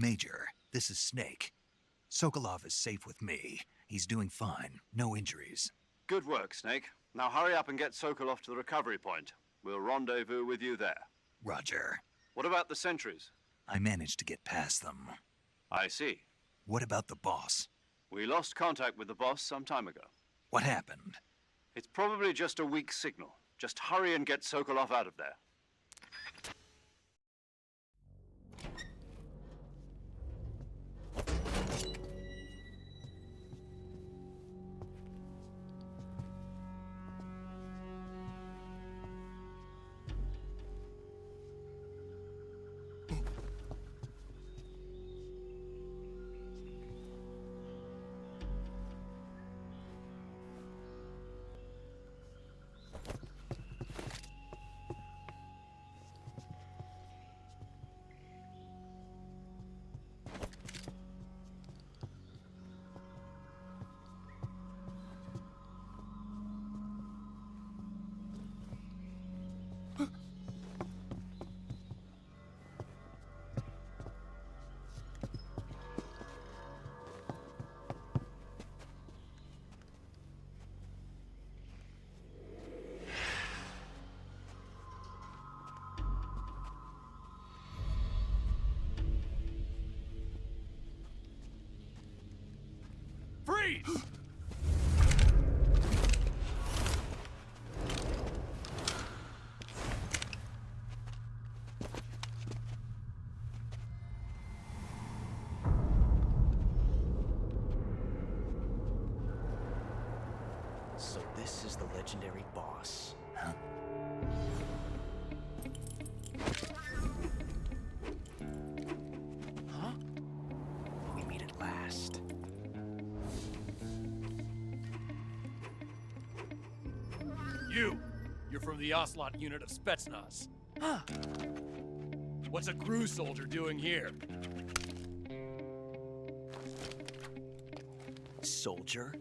Major, this is Snake. Sokolov is safe with me. He's doing fine. No injuries. Good work, Snake. Now hurry up and get Sokolov to the recovery point. We'll rendezvous with you there. Roger. What about the sentries? I managed to get past them. I see. What about the boss? We lost contact with the boss some time ago. What happened? It's probably just a weak signal. Just hurry and get Sokolov out of there. Freeze! So this is the legendary boss. Huh? Huh? We meet at last. You're from the Ocelot unit of Spetsnaz. Huh. What's a crew soldier doing here? Soldier?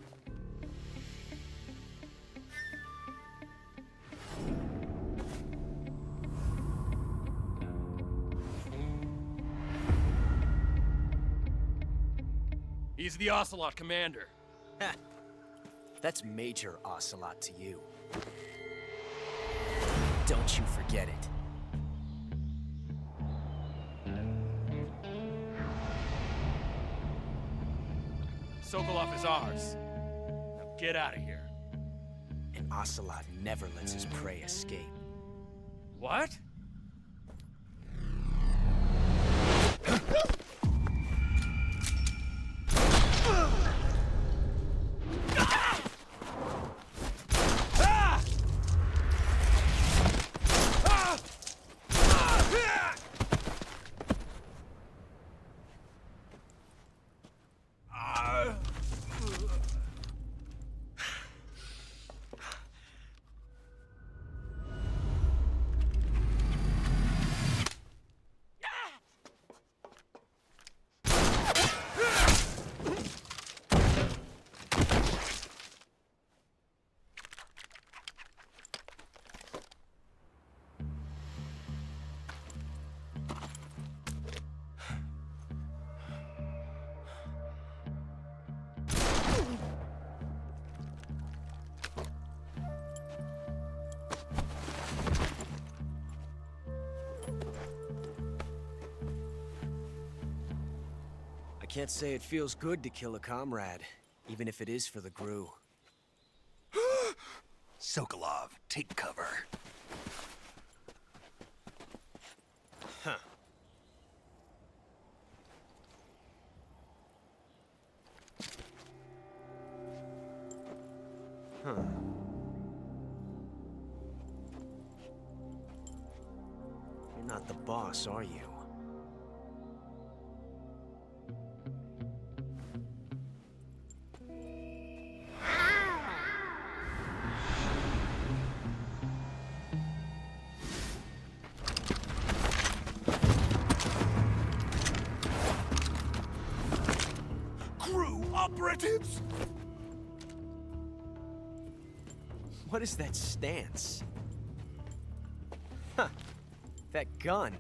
He's the Ocelot commander. Ha! That's Major Ocelot to you. Don't you forget it. Sokolov is ours. Now get out of here. And Ocelot never lets his prey escape. What? I can't say it feels good to kill a comrade, even if it is for the GRU. Sokolov, take cover. Huh. Huh. You're not the boss, are you? Operatives? What is that stance? Huh. That gun.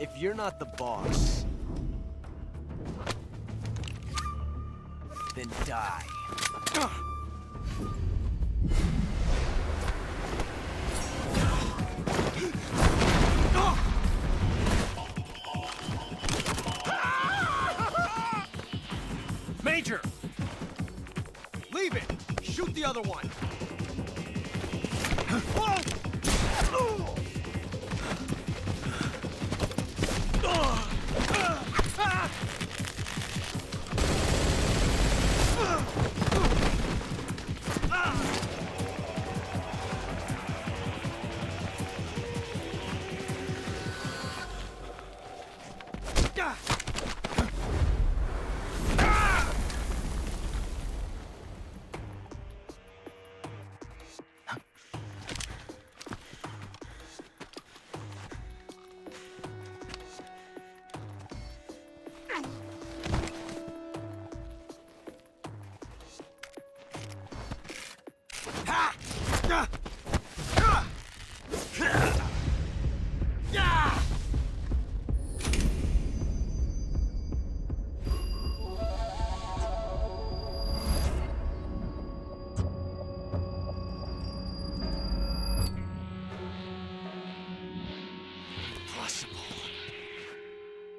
If you're not the boss, then die. Major! Leave it! Shoot the other one!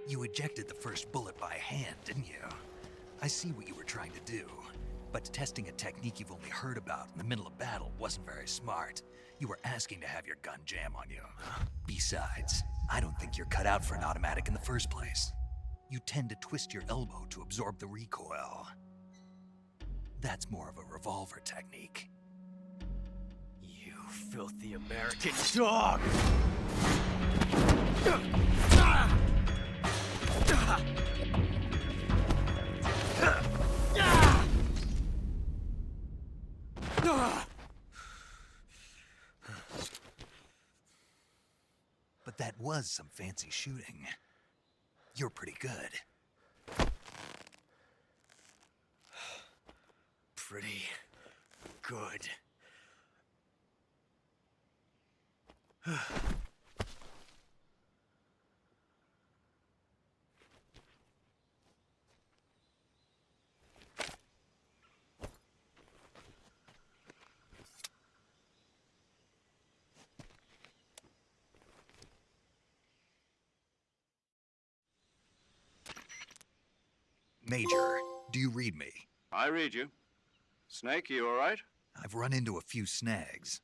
You ejected the first bullet by hand, didn't you? I see what you were trying to do. But testing a technique you've only heard about in the middle of battle wasn't very smart. You were asking to have your gun jam on you. Besides, I don't think you're cut out for an automatic in the first place. You tend to twist your elbow to absorb the recoil. That's more of a revolver technique. You filthy American dog! But that was some fancy shooting. You're pretty good. Pretty good. Major, do you read me? I read you. Snake, you all right? I've run into a few snags.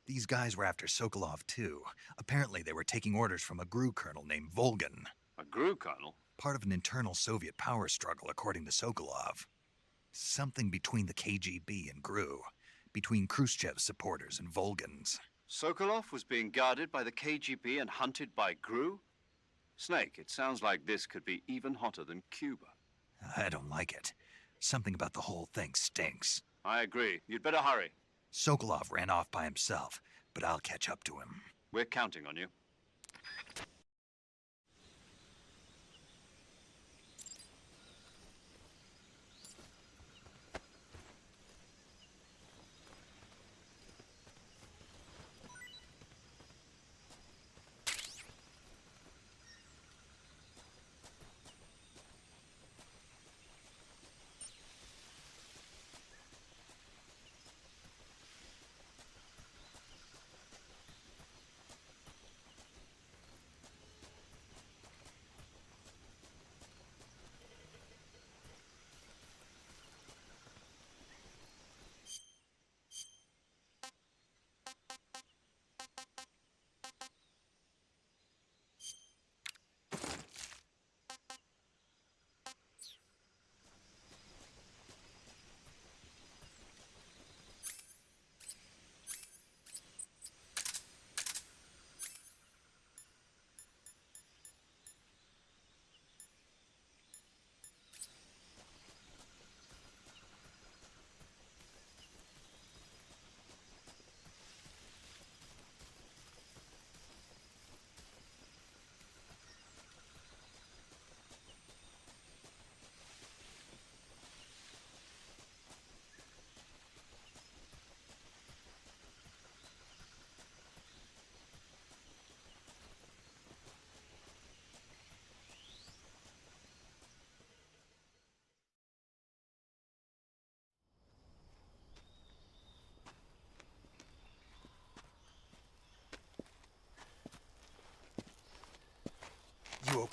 These guys were after Sokolov too. Apparently they were taking orders from a GRU colonel named Volgan. A GRU colonel? Part of an internal Soviet power struggle, according to Sokolov. Something between the KGB and GRU. Between Khrushchev's supporters and Volgan's. Sokolov was being guarded by the KGB and hunted by GRU? Snake, it sounds like this could be even hotter than Cuba. I don't like it. Something about the whole thing stinks. I agree. You'd better hurry. Sokolov ran off by himself, but I'll catch up to him. We're counting on you.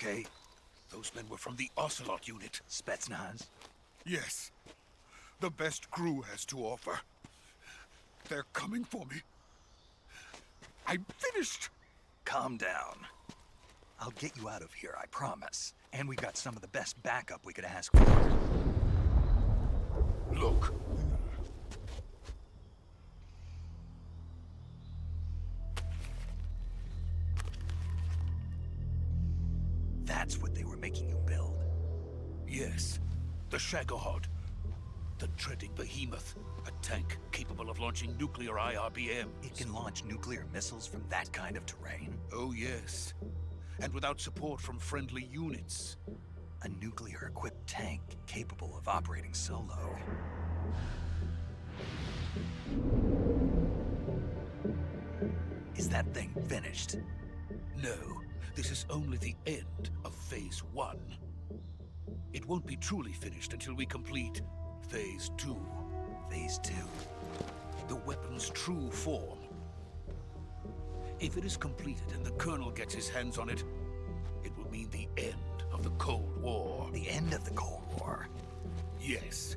okay? Those men were from the Ocelot unit. Spetsnaz? Yes. The best crew has to offer. They're coming for me. I'm finished. Calm down. I'll get you out of here, I promise. And we got some of the best backup we could ask for. Look. That's what they were making you build. Yes. The Shagohod. The treading behemoth. A tank capable of launching nuclear IRBMs. It can launch nuclear missiles from that kind of terrain? Oh, yes. And without support from friendly units. A nuclear-equipped tank capable of operating solo. Is that thing finished? No, this is only the end of Phase 1. It won't be truly finished until we complete Phase 2. Phase 2? The weapon's true form. If it is completed and the Colonel gets his hands on it, it will mean the end of the Cold War. The end of the Cold War? Yes.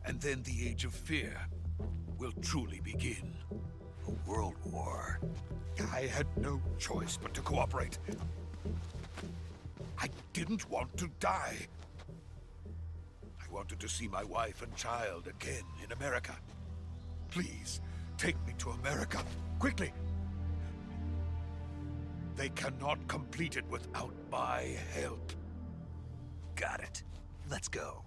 And then the Age of Fear will truly begin. A world war? I had no choice but to cooperate. I didn't want to die. I wanted to see my wife and child again in America. Please, take me to America, quickly. They cannot complete it without my help. Got it. Let's go.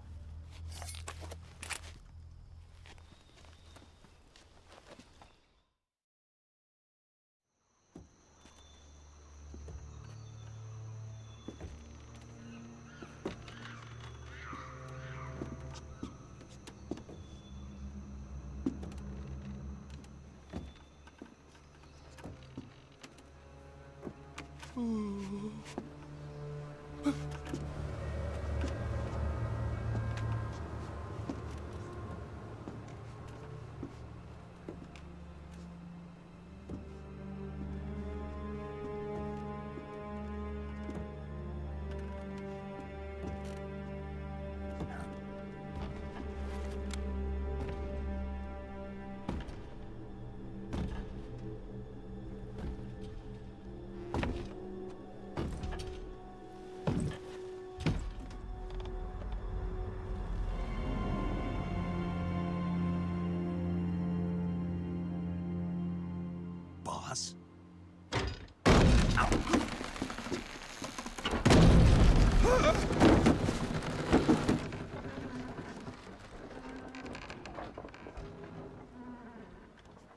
Boss?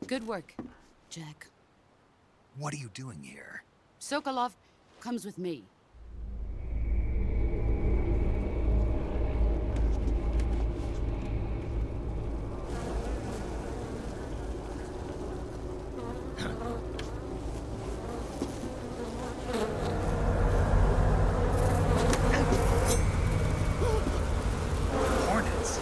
Good work, Jack. What are you doing here? Sokolov comes with me. Hornets?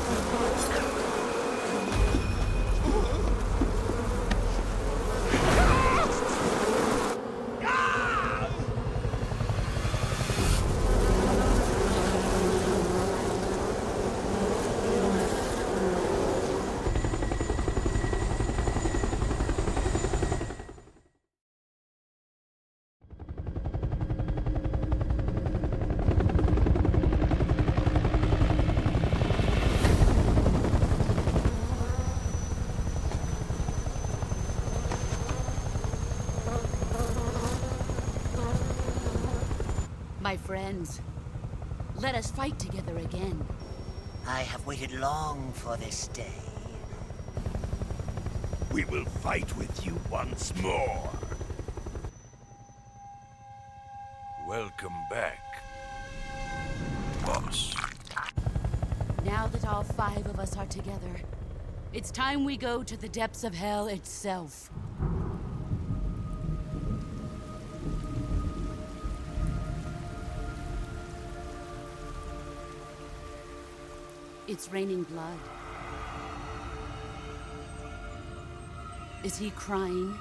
My friends, let us fight together again. I have waited long for this day. We will fight with you once more. Welcome back, boss. Now that all 5 of us are together, it's time we go to the depths of hell itself. It's raining blood. Is he crying?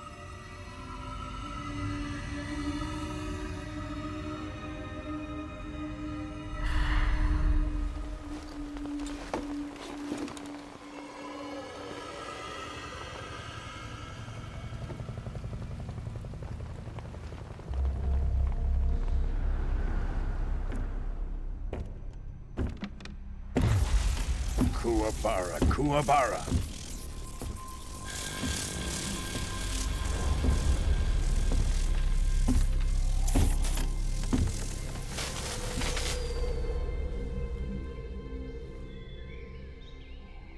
Kuwabara, Kuwabara.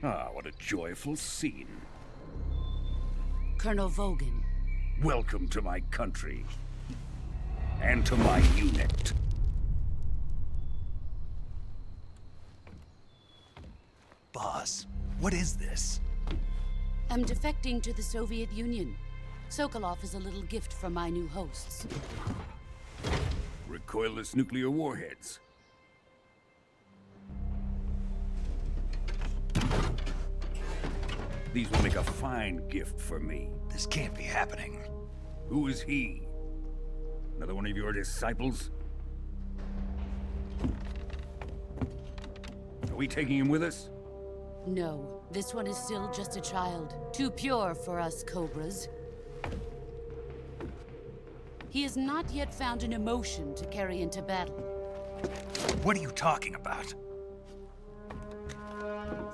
Ah, what a joyful scene. Colonel Vogan. Welcome to my country. And to my unit. Boss, what is this? I'm defecting to the Soviet Union. Sokolov is a little gift from my new hosts. Recoilless nuclear warheads. These will make a fine gift for me. This can't be happening. Who is he? Another one of your disciples? Are we taking him with us? No, this one is still just a child. Too pure for us Cobras. He has not yet found an emotion to carry into battle. What are you talking about?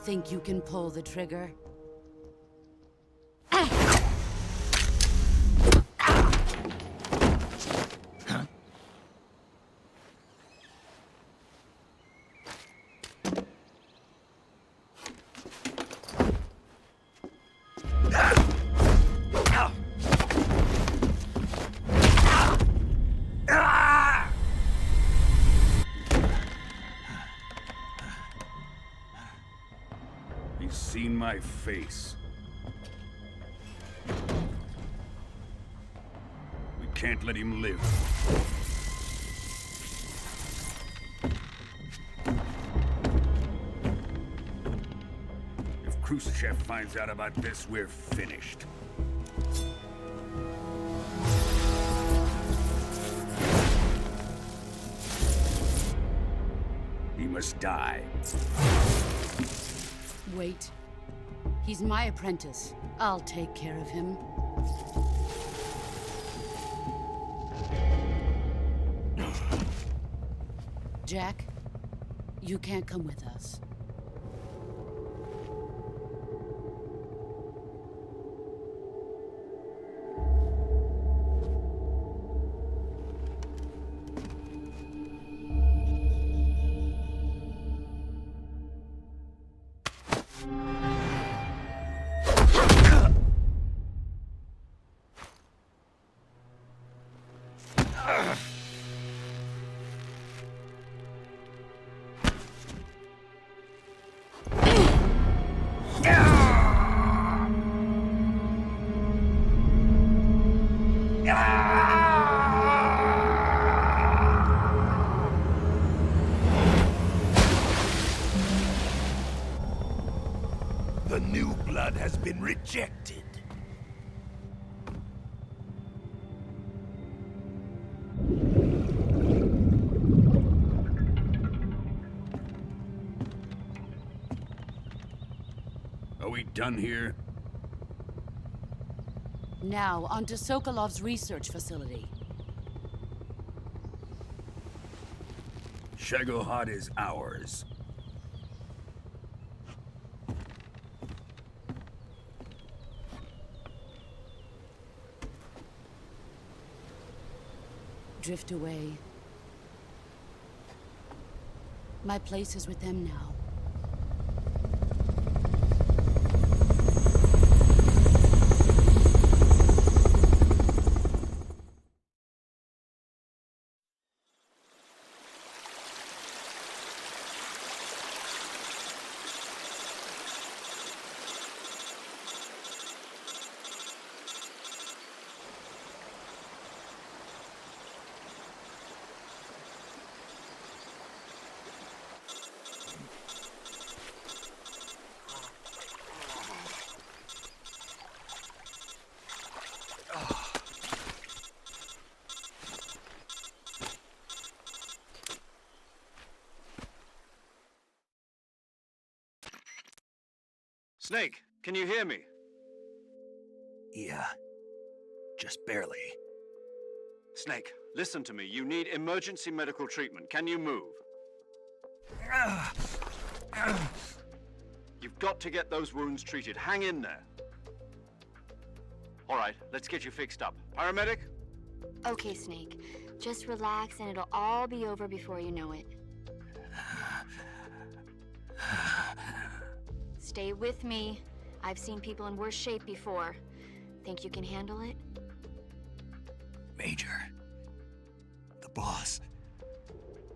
Think you can pull the trigger? He's seen my face. We can't let him live. If Khrushchev finds out about this, we're finished. He must die. Wait. He's my apprentice. I'll take care of him. Jack, you can't come with us. The new blood has been rejected. Are we done here? Now, onto Sokolov's research facility. Shagohod is ours. Drift away. My place is with them now. Snake, can you hear me? Yeah, just barely. Snake, listen to me. You need emergency medical treatment. Can you move? You've got to get those wounds treated. Hang in there. All right, let's get you fixed up. Paramedic? Okay, Snake. Just relax and it'll all be over before you know it. Stay with me. I've seen people in worse shape before. Think you can handle it? Major, the boss,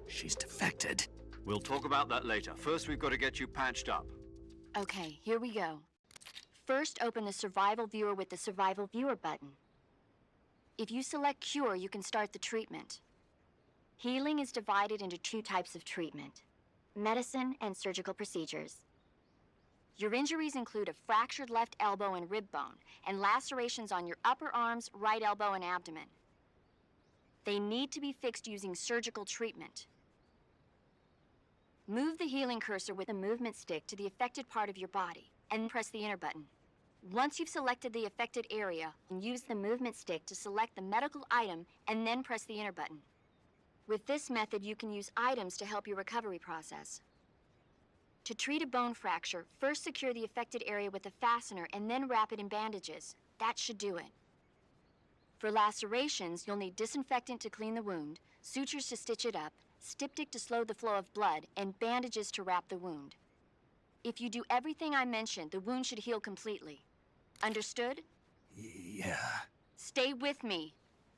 she's defected. We'll talk about that later. First, we've got to get you patched up. Okay, here we go. First, open the Survival Viewer with the Survival Viewer button. If you select Cure, you can start the treatment. Healing is divided into two types of treatment: medicine and surgical procedures. Your injuries include a fractured left elbow and rib bone, and lacerations on your upper arms, right elbow, and abdomen. They need to be fixed using surgical treatment. Move the healing cursor with the movement stick to the affected part of your body, and press the enter button. Once you've selected the affected area, use the movement stick to select the medical item, and then press the enter button. With this method, you can use items to help your recovery process. To treat a bone fracture, first secure the affected area with a fastener and then wrap it in bandages. That should do it. For lacerations, you'll need disinfectant to clean the wound, sutures to stitch it up, styptic to slow the flow of blood, and bandages to wrap the wound. If you do everything I mentioned, the wound should heal completely. Understood? Yeah. Stay with me.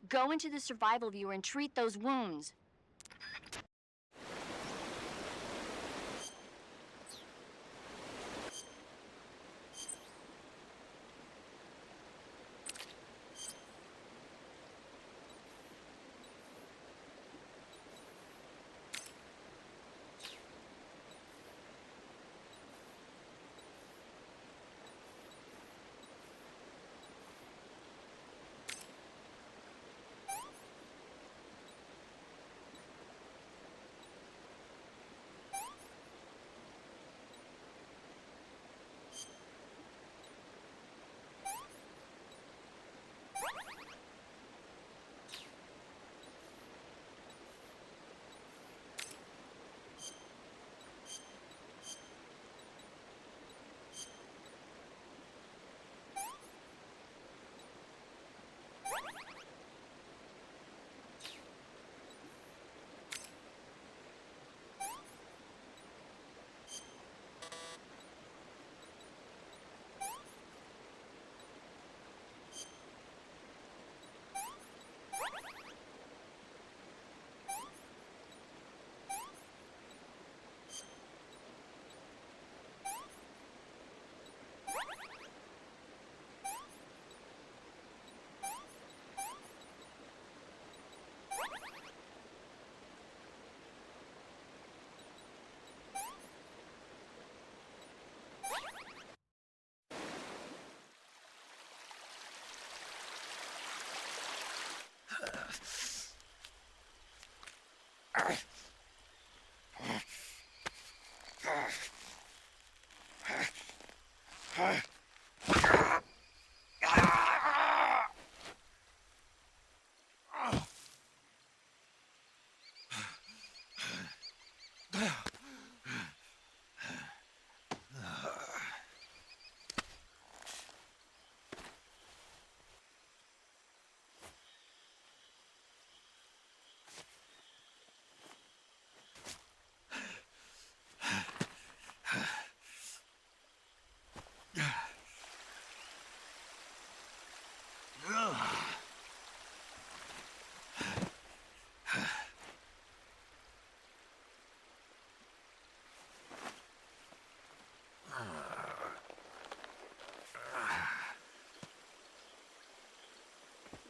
Go into the Survival Viewer and treat those wounds.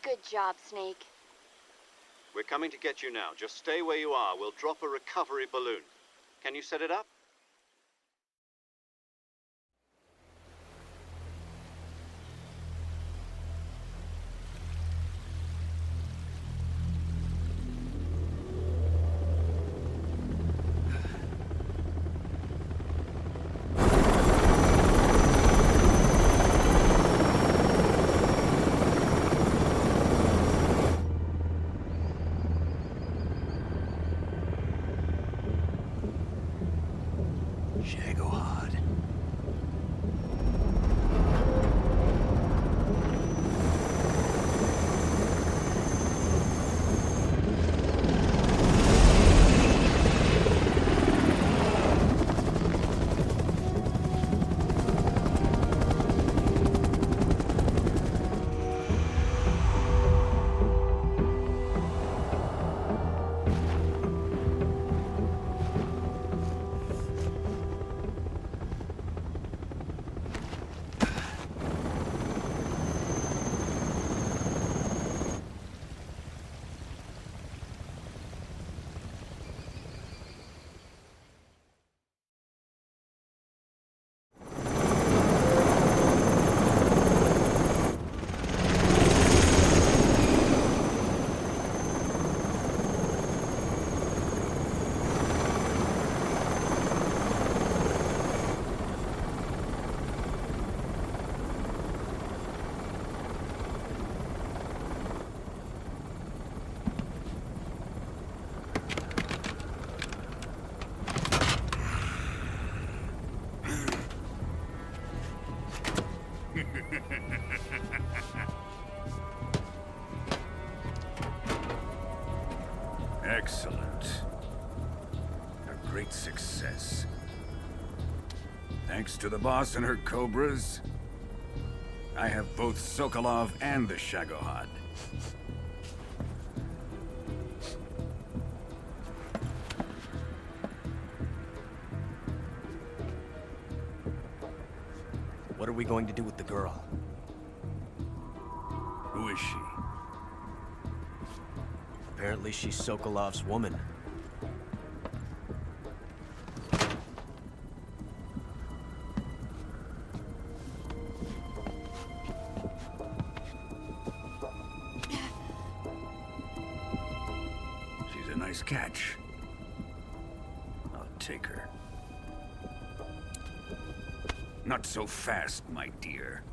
Good job, Snake. We're coming to get you now. Just stay where you are. We'll drop a recovery balloon. Can you set it up? Excellent. A great success. Thanks to the boss and her cobras, I have both Sokolov and the Shagohod. What are we going to do with the girl? Who is she? Apparently she's Sokolov's woman. She's a nice catch. I'll take her. Not so fast, my dear.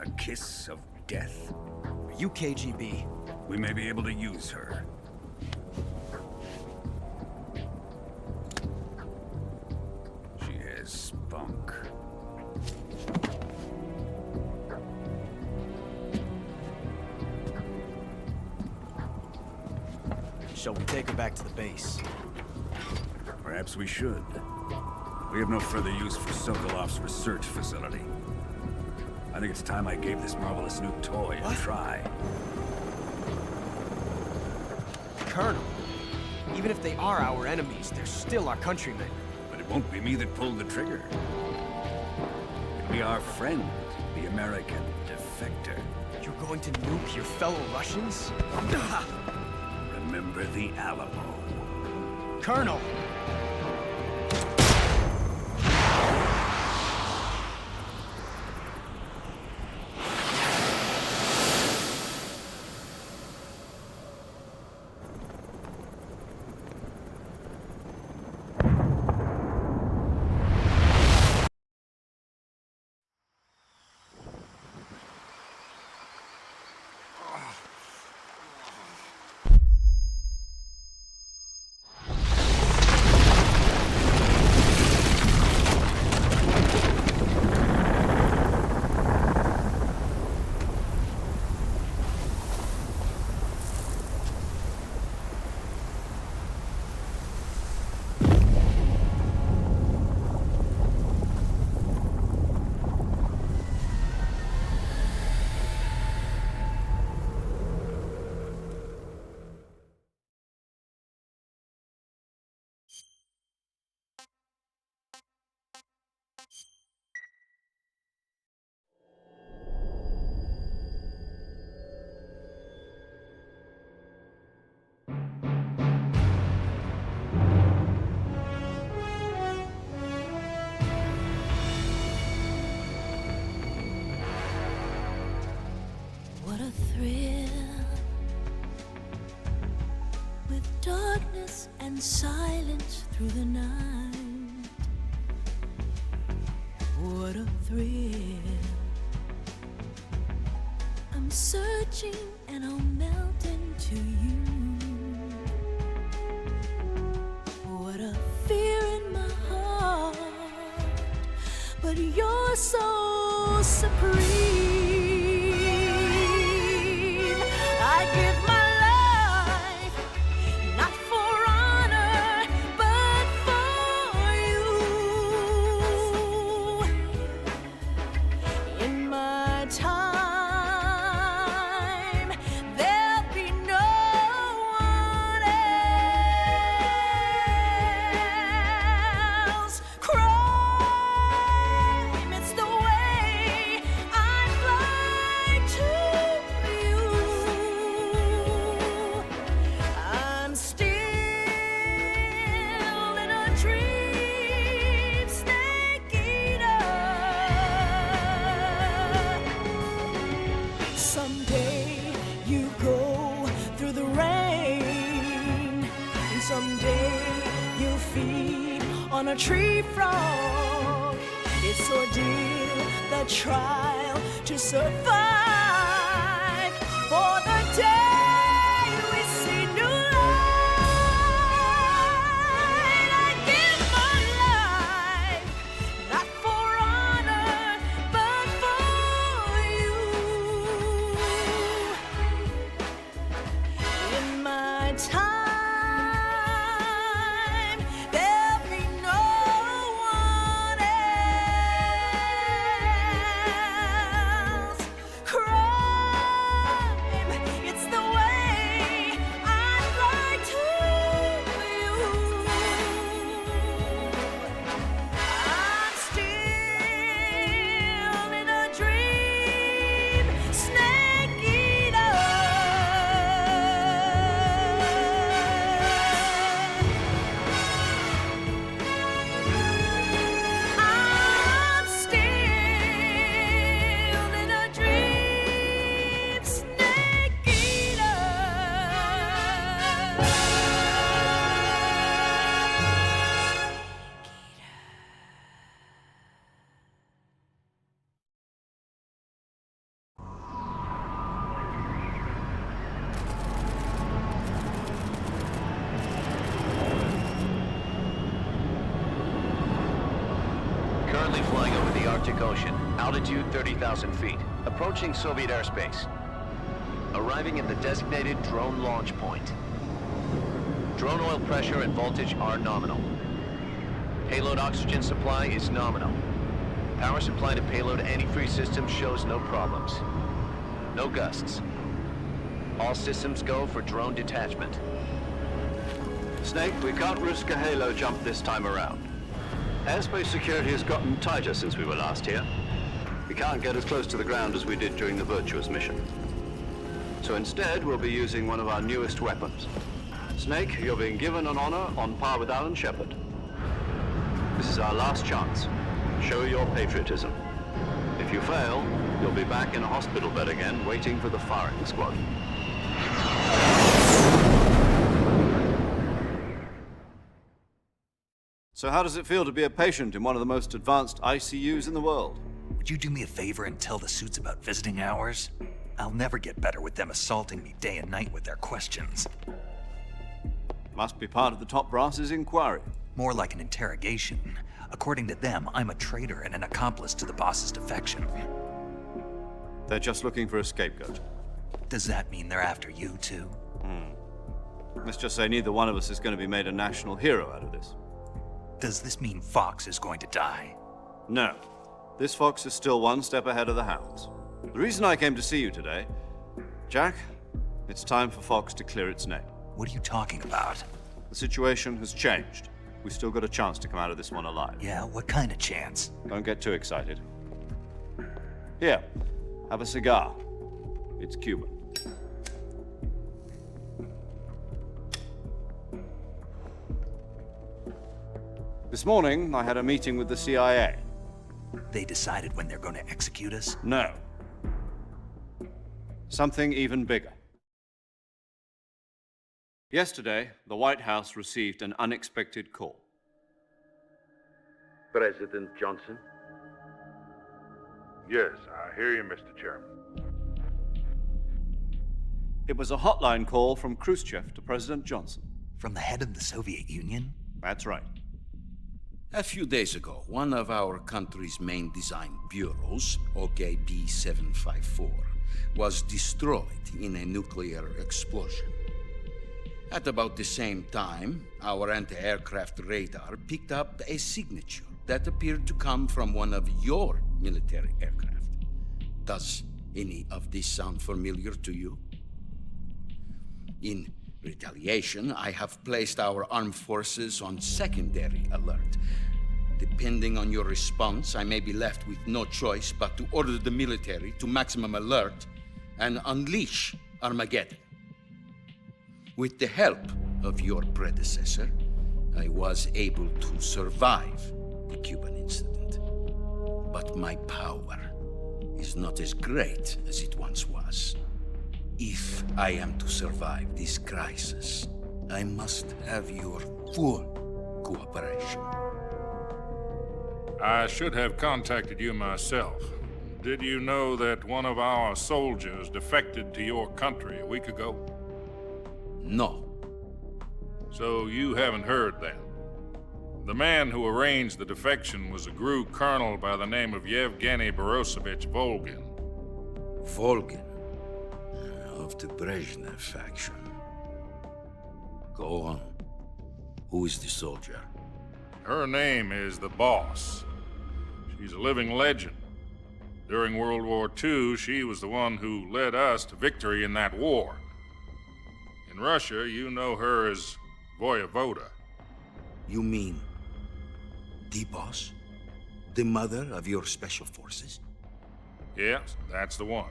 A kiss of death. Are you KGB? We may be able to use her. She has spunk. Shall we take her back to the base? Perhaps we should. We have no further use for Sokolov's research facility. I think it's time I gave this marvelous new toy a try. Colonel, even if they are our enemies, they're still our countrymen. But it won't be me that pulled the trigger. It'll be our friend, the American defector. You're going to nuke your fellow Russians? Remember the Alamo. Colonel! What a thrill, with darkness and silence through the night. What a thrill. I'm searching and I'll melt into you. What a fear in my heart, but you're so supreme. I give my life, not for honor, but for you. In my time, there'll be no one else. Crime, it's the way I fly to you. I'm still in a dream, snake eater. Someday you go through the rain, and someday you feed on a tree frog. It's ordeal, the trial to survive. Currently flying over the Arctic Ocean. Altitude 30,000 feet. Approaching Soviet airspace. Arriving at the designated drone launch point. Drone oil pressure and voltage are nominal. Payload oxygen supply is nominal. Power supply to payload antifreeze system shows no problems. No gusts. All systems go for drone detachment. Snake, we can't risk a halo jump this time around. Airspace security has gotten tighter since we were last here. We can't get as close to the ground as we did during the Virtuous mission. So instead, we'll be using one of our newest weapons. Snake, you're being given an honor on par with Alan Shepard. This is our last chance. Show your patriotism. If you fail, you'll be back in a hospital bed again, waiting for the firing squad. So how does it feel to be a patient in one of the most advanced ICUs in the world? Would you do me a favor and tell the suits about visiting hours? I'll never get better with them assaulting me day and night with their questions. Must be part of the top brass's inquiry. More like an interrogation. According to them, I'm a traitor and an accomplice to the boss's defection. They're just looking for a scapegoat. Does that mean they're after you, too? Let's just say neither one of us is going to be made a national hero out of this. Does this mean Fox is going to die? No. This fox is still one step ahead of the hounds. The reason I came to see you today, Jack, it's time for Fox to clear its name. What are you talking about? The situation has changed. We've still got a chance to come out of this one alive. Yeah, what kind of chance? Don't get too excited. Here, have a cigar. It's Cuban. This morning, I had a meeting with the CIA. They decided when they're going to execute us? No. Something even bigger. Yesterday, the White House received an unexpected call. President Johnson? Yes, I hear you, Mr. Chairman. It was a hotline call from Khrushchev to President Johnson. From the head of the Soviet Union? That's right. A few days ago, one of our country's main design bureaus, OKB 754, was destroyed in a nuclear explosion. At about the same time, our anti-aircraft radar picked up a signature that appeared to come from one of your military aircraft. Does any of this sound familiar to you? In retaliation, I have placed our armed forces on secondary alert. Depending on your response, I may be left with no choice but to order the military to maximum alert and unleash Armageddon. With the help of your predecessor, I was able to survive the Cuban incident. But my power is not as great as it once was. If I am to survive this crisis, I must have your full cooperation. I should have contacted you myself. Did you know that one of our soldiers defected to your country a week ago? No. So you haven't heard then. The man who arranged the defection was a GRU colonel by the name of Yevgeny Borosovich Volgin. Volgin? Of the Brezhnev faction. Go on. Who is the soldier? Her name is the Boss. She's a living legend. During World War II, she was the one who led us to victory in that war. In Russia, you know her as Voyevoda. You mean the Boss? The mother of your special forces? Yes, that's the one.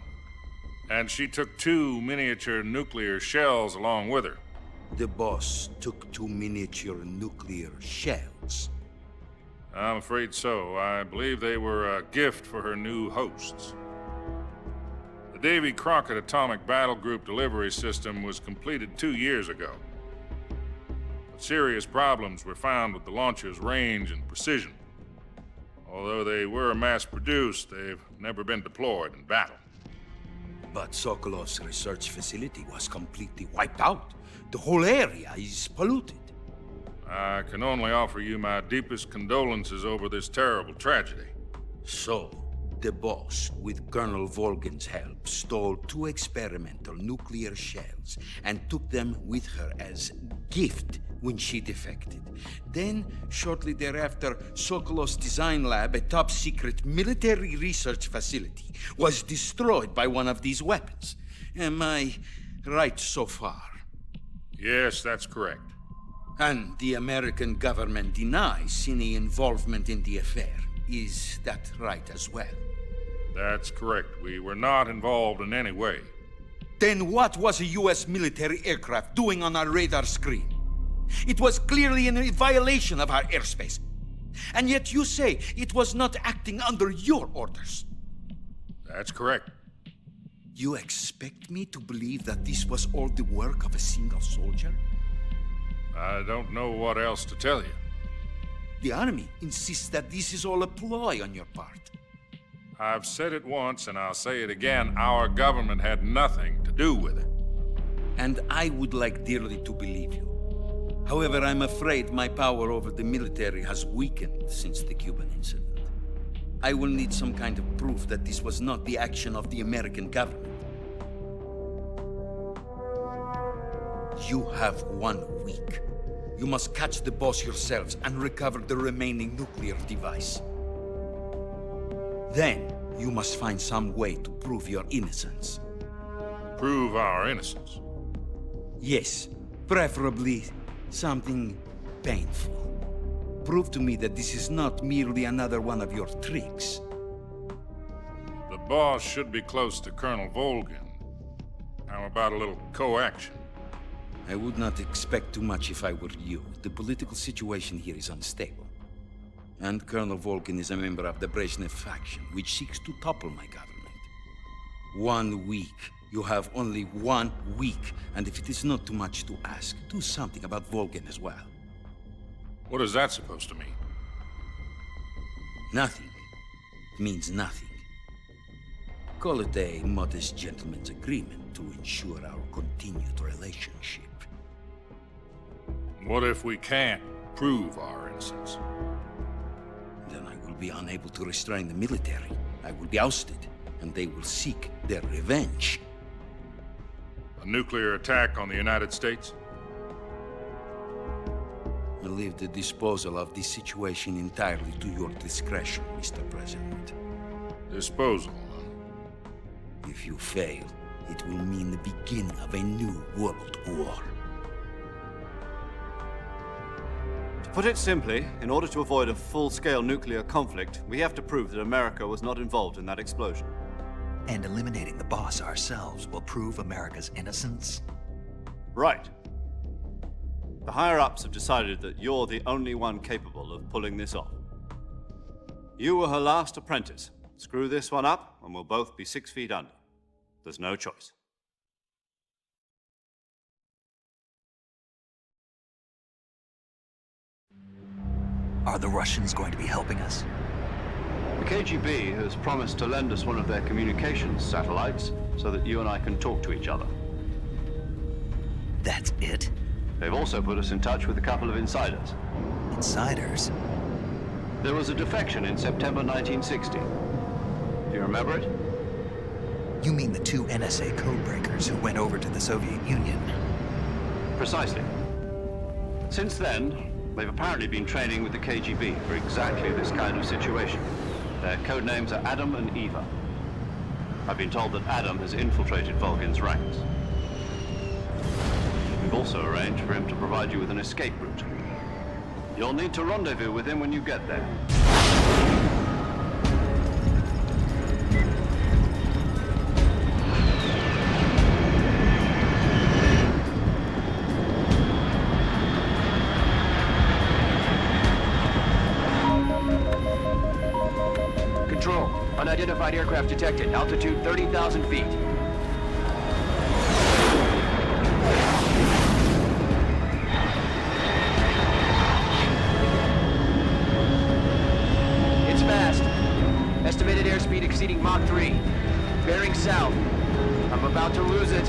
And she took 2 miniature nuclear shells along with her. The Boss took 2 miniature nuclear shells? I'm afraid so. I believe they were a gift for her new hosts. The Davy Crockett Atomic Battle Group delivery system was completed 2 years ago. But serious problems were found with the launcher's range and precision. Although they were mass-produced, they've never been deployed in battle. But Sokolov's research facility was completely wiped out. The whole area is polluted. I can only offer you my deepest condolences over this terrible tragedy. So, the boss, with Colonel Volgin's help, stole 2 experimental nuclear shells and took them with her as gift when she defected. Then, shortly thereafter, Sokolov's design lab, a top-secret military research facility, was destroyed by one of these weapons. Am I right so far? Yes, that's correct. And the American government denies any involvement in the affair. Is that right as well? That's correct. We were not involved in any way. Then what was a U.S. military aircraft doing on our radar screen? It was clearly in violation of our airspace. And yet you say it was not acting under your orders. That's correct. You expect me to believe that this was all the work of a single soldier? I don't know what else to tell you. The army insists that this is all a ploy on your part. I've said it once, and I'll say it again. Our government had nothing to do with it. And I would like dearly to believe you. However, I'm afraid my power over the military has weakened since the Cuban incident. I will need some kind of proof that this was not the action of the American government. You have 1 week. You must catch the boss yourselves and recover the remaining nuclear device. Then, you must find some way to prove your innocence. Prove our innocence? Yes, preferably something painful. Prove to me that this is not merely another one of your tricks. The boss should be close to Colonel Volgin. How about a little coaction? I would not expect too much if I were you. The political situation here is unstable. And Colonel Volgin is a member of the Brezhnev faction, which seeks to topple my government. 1 week. You have only 1 week. And if it is not too much to ask, do something about Volgin as well. What is that supposed to mean? Nothing. It means nothing. Call it a modest gentleman's agreement to ensure our continued relationship. What if we can't prove our innocence? Then I will be unable to restrain the military. I will be ousted, and they will seek their revenge. A nuclear attack on the United States? I leave the disposal of this situation entirely to your discretion, Mr. President. Disposal? If you fail, it will mean the beginning of a new world war. To put it simply, in order to avoid a full-scale nuclear conflict, we have to prove that America was not involved in that explosion. And eliminating the boss ourselves will prove America's innocence? Right. The higher-ups have decided that you're the only one capable of pulling this off. You were her last apprentice. Screw this one up, and we'll both be 6 feet under. There's no choice. Are the Russians going to be helping us? The KGB has promised to lend us one of their communications satellites so that you and I can talk to each other. That's it? They've also put us in touch with a couple of insiders. Insiders? There was a defection in September 1960. Do you remember it? You mean the 2 NSA codebreakers who went over to the Soviet Union? Precisely. Since then, they've apparently been training with the KGB for exactly this kind of situation. Their code names are Adam and Eva. I've been told that Adam has infiltrated Volgin's ranks. We've also arranged for him to provide you with an escape route. You'll need to rendezvous with him when you get there. Control. Unidentified aircraft detected. Altitude 30,000 feet. It's fast. Estimated airspeed exceeding Mach 3. Bearing south. I'm about to lose it.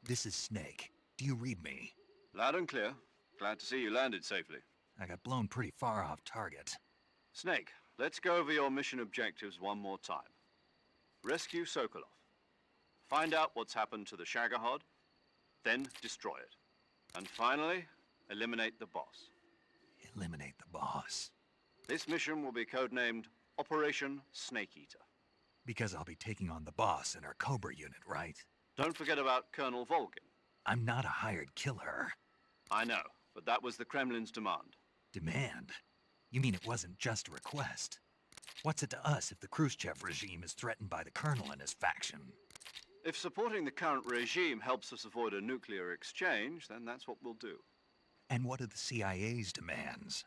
This is Snake. Do you read me? Loud and clear. Glad to see you landed safely. I got blown pretty far off target. Snake, let's go over your mission objectives one more time. Rescue Sokolov. Find out what's happened to the Shagohod, then destroy it. And finally, eliminate the boss. Eliminate the boss. This mission will be codenamed Operation Snake Eater. Because I'll be taking on the boss in our Cobra unit, right? Don't forget about Colonel Volgin. I'm not a hired killer. I know, but that was the Kremlin's demand. Demand? You mean it wasn't just a request? What's it to us if the Khrushchev regime is threatened by the Colonel and his faction? If supporting the current regime helps us avoid a nuclear exchange, then that's what we'll do. And what are the CIA's demands?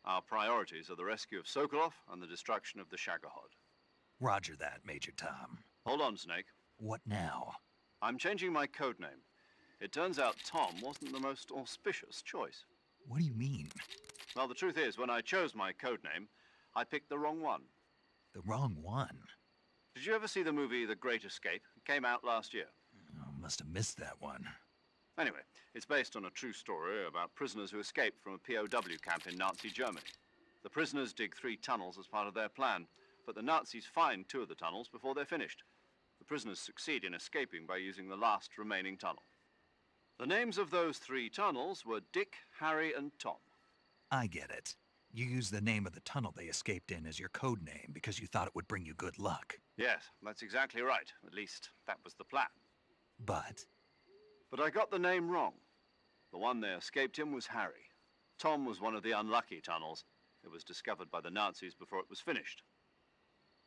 Our priorities are the rescue of Sokolov and the destruction of the Shagohod. Roger that, Major Tom. Hold on, Snake. What now? I'm changing my codename. It turns out Tom wasn't the most auspicious choice. What do you mean? Well, the truth is, when I chose my codename, I picked the wrong one. The wrong one? Did you ever see the movie The Great Escape? It came out last year. Oh, must have missed that one. Anyway, it's based on a true story about prisoners who escaped from a POW camp in Nazi Germany. The prisoners dig 3 tunnels as part of their plan, but the Nazis find 2 of the tunnels before they're finished. The prisoners succeed in escaping by using the last remaining tunnel. The names of those 3 tunnels were Dick, Harry, and Tom. I get it. You used the name of the tunnel they escaped in as your code name because you thought it would bring you good luck. Yes, that's exactly right. At least, that was the plan. But I got the name wrong. The one they escaped in was Harry. Tom was one of the unlucky tunnels. It was discovered by the Nazis before it was finished.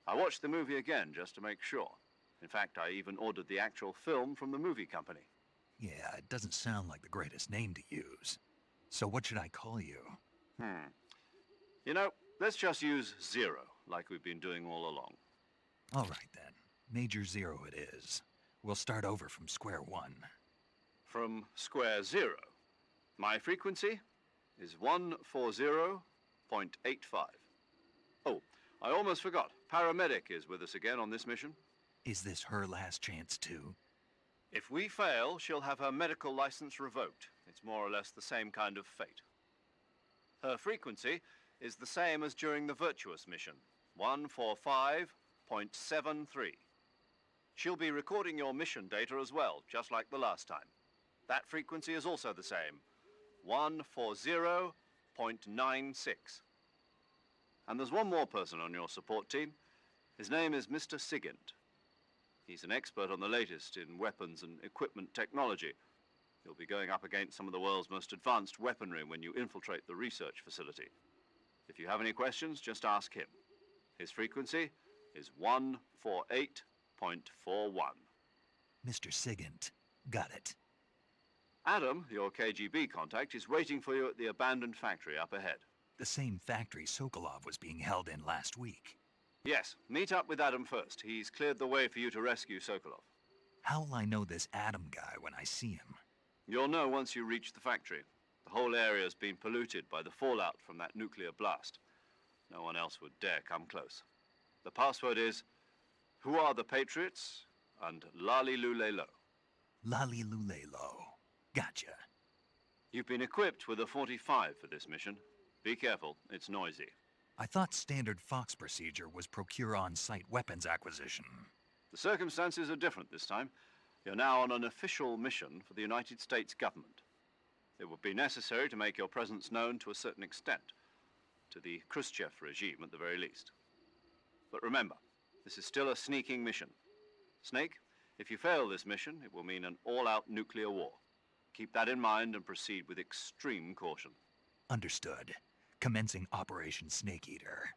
I watched the movie again just to make sure. In fact, I even ordered the actual film from the movie company. yeah, it doesn't sound like the greatest name to use. So what should I call you? You know, let's just use Zero, like we've been doing all along. All right then. Major Zero it is. We'll start over from square one. From square 0. My frequency is 140.85. Oh, I almost forgot. Paramedic is with us again on this mission. Is this her last chance too? If we fail, she'll have her medical license revoked. It's more or less the same kind of fate. Her frequency is the same as during the Virtuous mission, 145.73. She'll be recording your mission data as well, just like the last time. That frequency is also the same, 140.96. And there's one more person on your support team. His name is Mr. Sigint. He's an expert on the latest in weapons and equipment technology. You'll be going up against some of the world's most advanced weaponry when you infiltrate the research facility. If you have any questions, just ask him. His frequency is 148.41. Mr. Sigint. Got it. Adam, your KGB contact, is waiting for you at the abandoned factory up ahead. The same factory Sokolov was being held in last week. Yes, meet up with Adam first. He's cleared the way for you to rescue Sokolov. How will I know this Adam guy when I see him? You'll know once you reach the factory. The whole area's been polluted by the fallout from that nuclear blast. No one else would dare come close. The password is, "Who are the Patriots?" and Lali Lule Lo. Lali Lule Lo. Gotcha. You've been equipped with a 45 for this mission. Be careful, it's noisy. I thought standard Fox procedure was procure on-site weapons acquisition. The circumstances are different this time. You're now on an official mission for the United States government. It would be necessary to make your presence known to a certain extent, to the Khrushchev regime at the very least. But remember, this is still a sneaking mission. Snake, if you fail this mission, it will mean an all-out nuclear war. Keep that in mind and proceed with extreme caution. Understood. Commencing Operation Snake Eater.